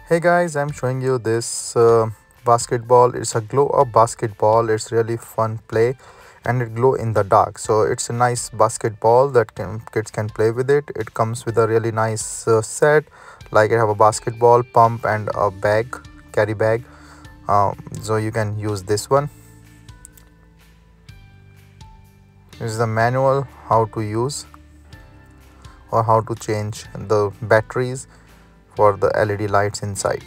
Hey guys, I'm showing you this basketball. It's a glow up basketball. It's really fun play and it glow in the dark. So it's a nice basketball that kids can play with it. It comes with a really nice set, like I have a basketball, pump and a bag, carry bag. So you can use this one. This is the manual how to use or how to change the batteries for the LED lights inside.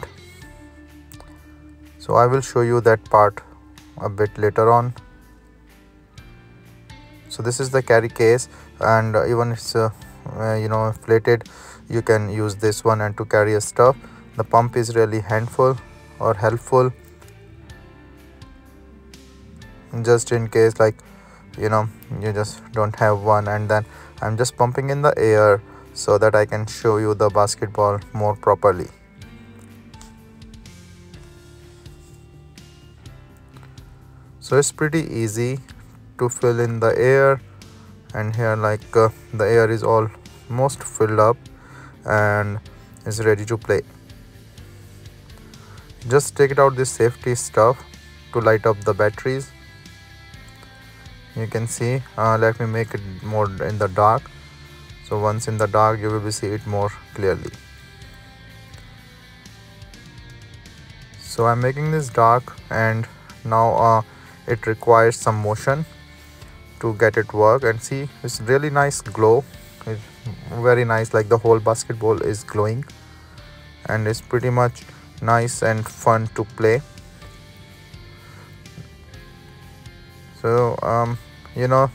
So I will show you that part a bit later on. So this is the carry case, and even it's inflated, you can use this one and to carry a stuff. The pump is really handful or helpful, just in case you just don't have one, and then I'm just pumping in the air so that I can show you the basketball more properly. So it's pretty easy to fill in the air, and here the air is almost filled up and is ready to play. Just take it out this safety stuff to light up the batteries. You can see, let me make it more in the dark, so once in the dark you will be see it more clearly. So I'm making this dark, and now it requires some motion to get it work, and see it's really nice glow. It's very nice, like the whole basketball is glowing, and it's pretty much nice and fun to play. So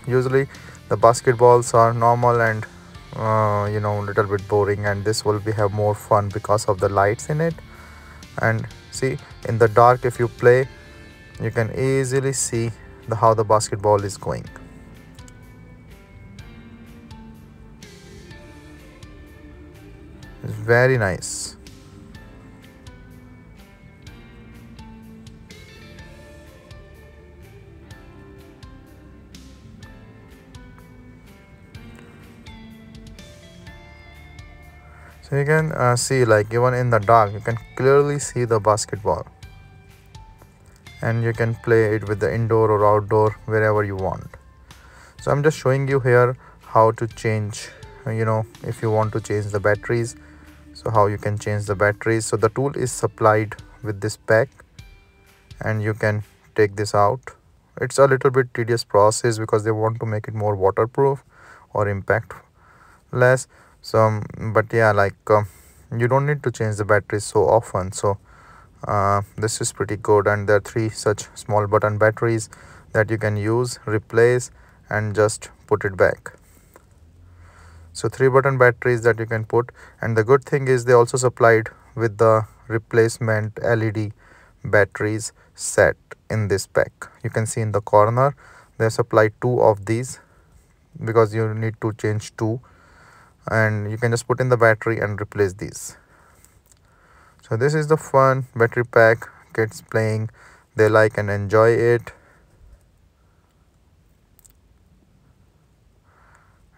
usually the basketballs are normal and little bit boring, and this will be have more fun because of the lights in it. And see, in the dark if you play, you can easily see how the basketball is going. It's very nice. So you can see, like even in the dark you can clearly see the basketball, and you can play it with the indoor or outdoor wherever you want. So I'm just showing you here how to change, if you want to change the batteries, so how you can change the batteries. So the tool is supplied with this pack, and you can take this out. It's a little bit tedious process because they want to make it more waterproof or impact less. So but yeah, you don't need to change the batteries so often. So this is pretty good, and there are 3 such small button batteries that you can use, replace and just put it back. So 3 button batteries that you can put, and the good thing is they also supplied with the replacement LED batteries set in this pack. You can see in the corner they supplied 2 of these because you need to change 2, and you can just put in the battery and replace these. So this is the fun battery pack. Kids playing, they like and enjoy it.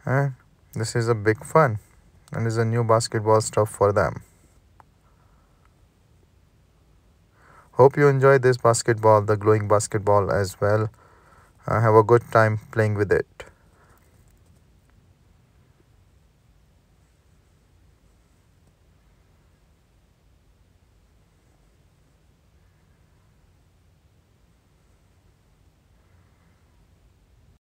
And this is a big fun, and is a new basketball stuff for them. Hope you enjoy this basketball, the glowing basketball as well. Have a good time playing with it.